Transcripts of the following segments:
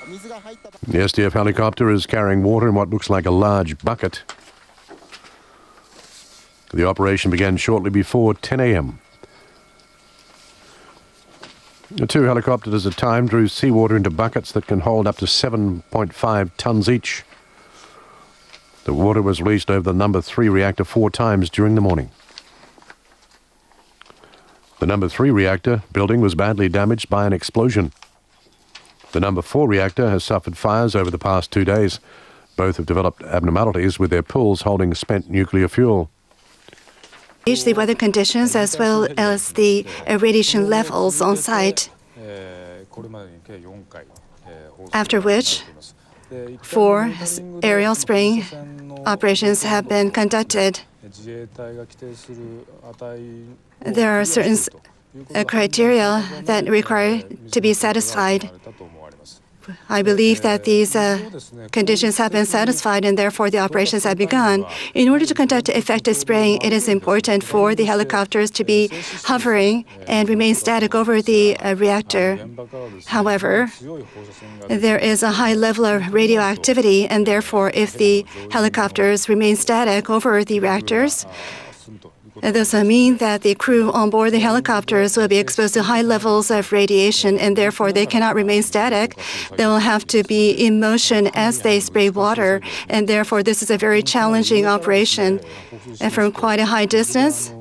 The SDF helicopter is carrying water in what looks like a large bucket. The operation began shortly before 10 a.m. The two helicopters at a time drew seawater into buckets that can hold up to 7.5 tons each. The water was released over the number 3 reactor 4 times during the morning. The number 3 reactor building was badly damaged by an explosion. The number 4 reactor has suffered fires over the past 2 days. Both have developed abnormalities with their pools holding spent nuclear fuel. The weather conditions as well as the radiation levels on site, after which 4 aerial spraying operations have been conducted. There are certain criteria that require to be satisfied. I believe that these conditions have been satisfied and therefore the operations have begun. In order to conduct effective spraying, it is important for the helicopters to be hovering and remain static over the reactor. However, there is a high level of radioactivity, and therefore if the helicopters remain static over the reactors, this will mean that the crew on board the helicopters will be exposed to high levels of radiation, and therefore they cannot remain static. They will have to be in motion as they spray water, and therefore this is a very challenging operation. And from quite a high distance,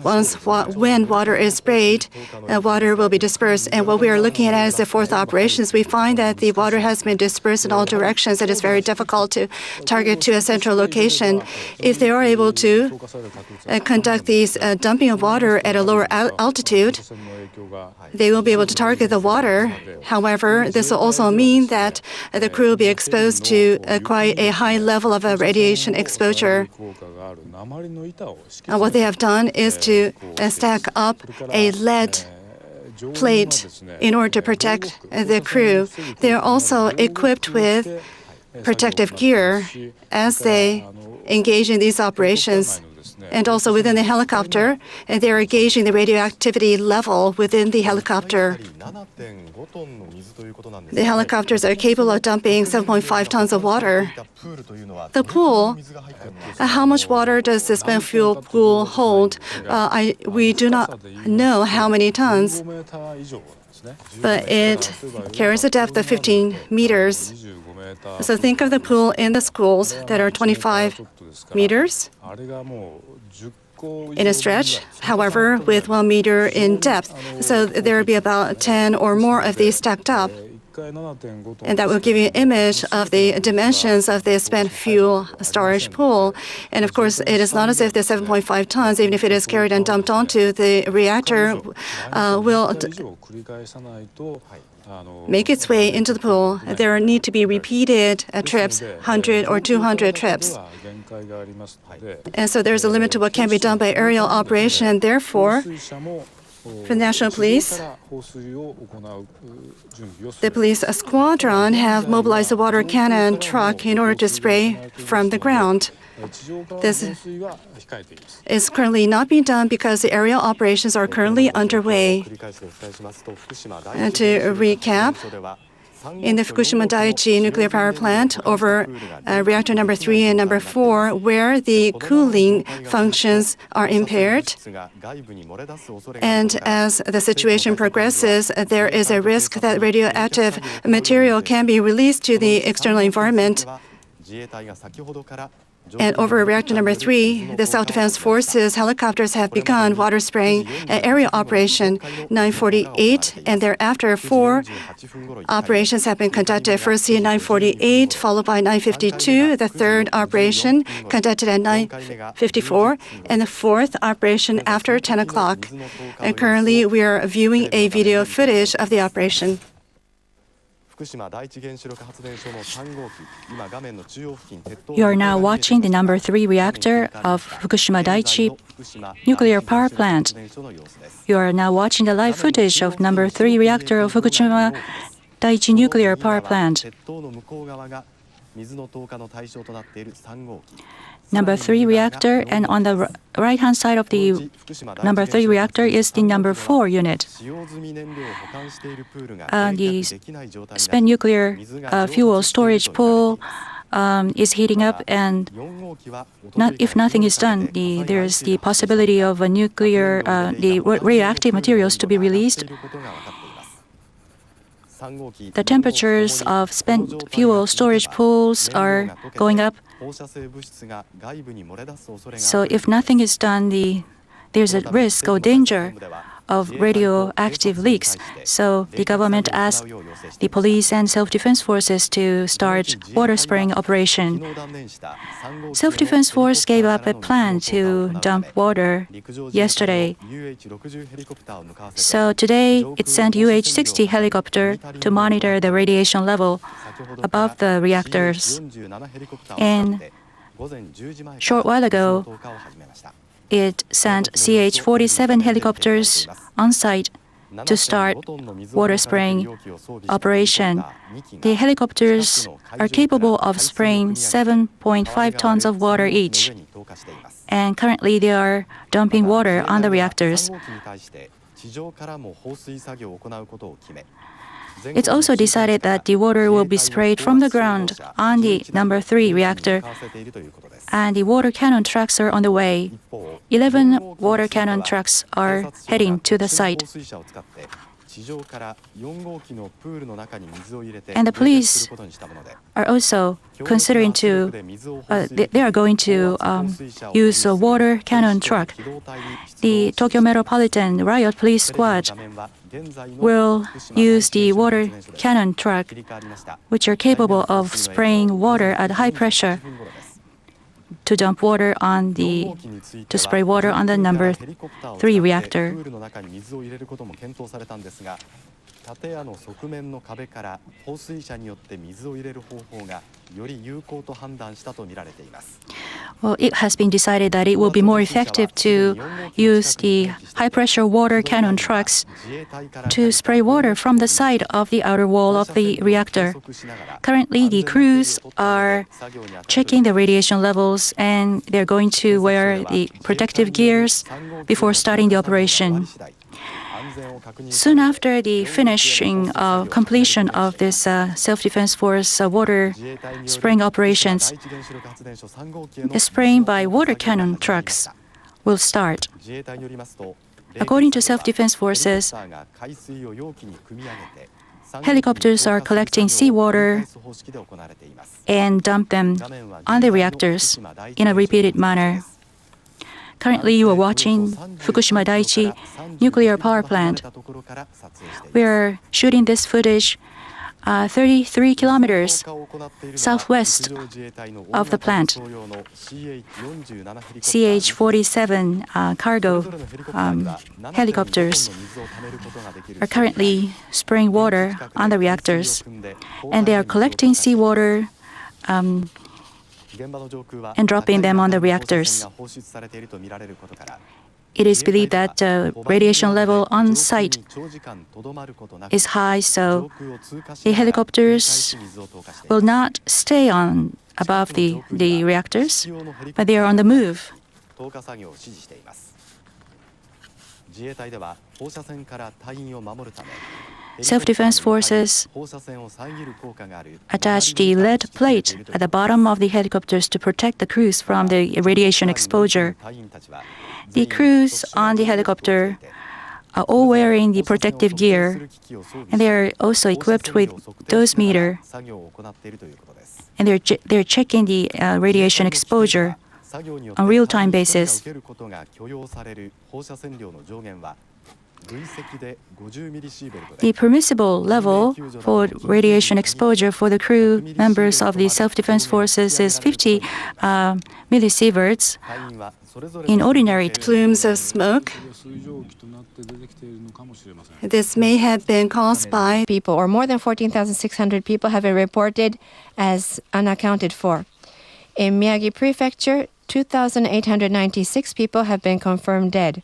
when water is sprayed, water will be dispersed. And what we are looking at as the 4th operations, we find that the water has been dispersed in all directions. It is very difficult to target to a central location. If they are able to conduct these dumping of water at a lower altitude, they will be able to target the water. However, this will also mean that the crew will be exposed to quite a high level of radiation exposure. What they have done is to stack up a lead plate in order to protect the crew. They are also equipped with protective gear as they engage in these operations. And also within the helicopter, they are gauging the radioactivity level within the helicopter. The helicopters are capable of dumping 7.5 tons of water. The pool, how much water does the spent fuel pool hold? We do not know how many tons, but it carries a depth of 15 meters. So think of the pool in the schools that are 25 meters in a stretch, however, with 1 meter in depth. So there will be about 10 or more of these stacked up. And that will give you an image of the dimensions of the spent fuel storage pool. And of course, it is not as if the 7.5 tons, even if it is carried and dumped onto the reactor, will make its way into the pool. There need to be repeated trips, 100 or 200 trips. And so there's a limit to what can be done by aerial operation. Therefore, for the National Police, the police squadron have mobilized a water cannon truck in order to spray from the ground. This is currently not being done because the aerial operations are currently underway. And to recap, in the Fukushima Daiichi nuclear power plant over reactor number 3 and number 4, where the cooling functions are impaired. And as the situation progresses, there is a risk that radioactive material can be released to the external environment. And over reactor number 3, the Self-Defense Forces helicopters have begun water spraying area operation 9:48, and thereafter 4 operations have been conducted. Firstly at 9:48, followed by 9:52, the 3rd operation conducted at 9:54, and the 4th operation after 10 o'clock. And currently, we are viewing a video footage of the operation. You are now watching the number 3 reactor of Fukushima Daiichi nuclear power plant. You are now watching the live footage of number 3 reactor of Fukushima Daiichi nuclear power plant. number 3 reactor, and on the right-hand side of the number 3 reactor is the number 4 unit. The spent nuclear fuel storage pool is heating up, and if nothing is done, there is the possibility of a nuclear, the radioactive materials to be released. The temperatures of spent fuel storage pools are going up. So if nothing is done, there's a risk or danger of radioactive leaks. So the government asked the police and self-defense forces to start water spraying operation. Self-defense force gave up a plan to dump water yesterday. So today it sent UH-60 helicopter to monitor the radiation level above the reactors. And a short while ago, it sent CH-47 helicopters on site to start water spraying operation. The helicopters are capable of spraying 7.5 tons of water each, and currently they are dumping water on the reactors. It's also decided that the water will be sprayed from the ground on the number 3 reactor, and the water cannon trucks are on the way. 11 water cannon trucks are heading to the site. And the police are also considering they are going to use a water cannon truck. The Tokyo Metropolitan Riot Police Squad will use the water cannon truck, which are capable of spraying water at high pressure to spray water on the number 3 reactor. Well, it has been decided that it will be more effective to use the high-pressure water cannon trucks to spray water from the side of the outer wall of the reactor. Currently, the crews are checking the radiation levels, and they're going to wear the protective gears before starting the operation. Soon after the completion of this self-defense force water spraying operations, the spraying by water cannon trucks will start. According to self-defense forces, helicopters are collecting seawater and dump them on the reactors in a repeated manner. Currently, you are watching Fukushima Daiichi nuclear power plant. We are shooting this footage 33 kilometers southwest of the plant. CH-47 cargo helicopters are currently spraying water on the reactors, and they are collecting seawater and dropping them on the reactors. It is believed that radiation level on site is high, so the helicopters will not stay above the reactors, but they are on the move. Self-defense forces attach the lead plate at the bottom of the helicopters to protect the crews from the radiation exposure. The crews on the helicopter are all wearing the protective gear, and they are also equipped with dosimeter, and they're checking the radiation exposure on real-time basis. The permissible level for radiation exposure for the crew members of the self-defense forces is 50 millisieverts. In ordinary plumes of smoke. This may have been caused by people, or more than 14,600 people have been reported as unaccounted for. In Miyagi Prefecture, 2,896 people have been confirmed dead.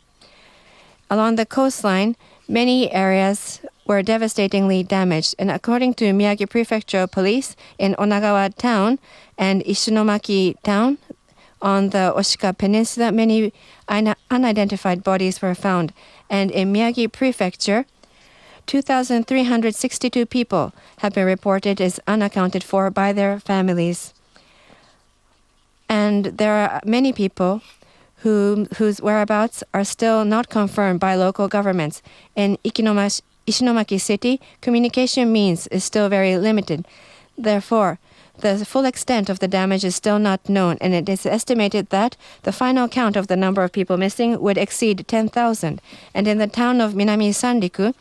Along the coastline, many areas were devastatingly damaged, and according to Miyagi Prefecture Police in Onagawa Town and Ishinomaki Town, On the Oshika Peninsula, many unidentified bodies were found. And in Miyagi Prefecture, 2,362 people have been reported as unaccounted for by their families. And there are many people whose whereabouts are still not confirmed by local governments. In Ishinomaki City, communication means is still very limited. Therefore, the full extent of the damage is still not known, and it is estimated that the final count of the number of people missing would exceed 10,000. And in the town of Minami Sanriku,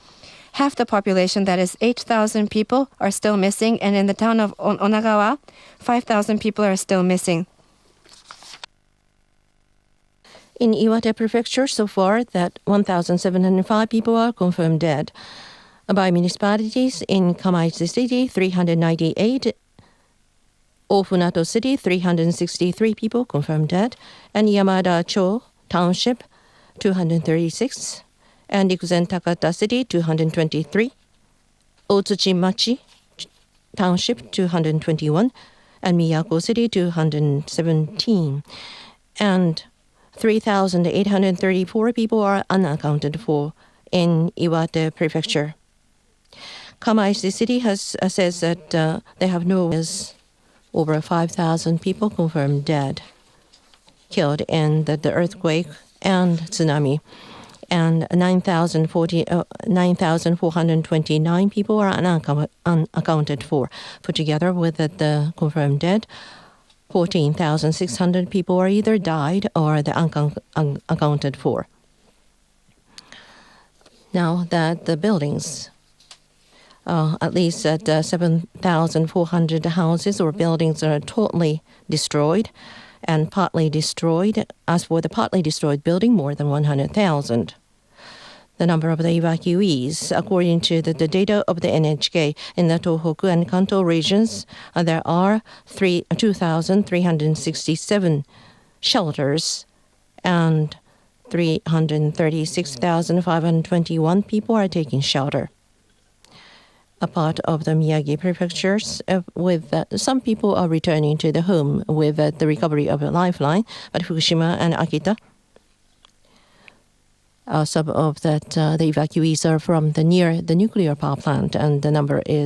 half the population, that is 8,000 people, are still missing, and in the town of Onagawa, 5,000 people are still missing. In Iwate Prefecture, so far, that 1,705 people are confirmed dead. By municipalities, in Kamaishi City, 398, Ofunato City, 363 people confirmed dead, and Yamada-cho Township, 236, and Ikuzen Takata City, 223, Otsuchi-machi Township, 221, and Miyako City, 217, and 3,834 people are unaccounted for in Iwate Prefecture. Kamaishi City says that they have over 5,000 people confirmed dead, killed in the earthquake and tsunami, and 9,429 people are unaccounted for. Put together with the confirmed dead, 14,600 people are either died or they're unaccounted for. Now that the buildings, at least 7,400 houses or buildings are totally destroyed and partly destroyed. As for the partly destroyed building, more than 100,000. The number of the evacuees, according to the data of the NHK, in the Tohoku and Kanto regions, there are 2,367 shelters, and 336,521 people are taking shelter. A part of the Miyagi prefectures, with some people are returning to the home with the recovery of a lifeline, but Fukushima and Akita, some of the evacuees are from near the nuclear power plant, and the number is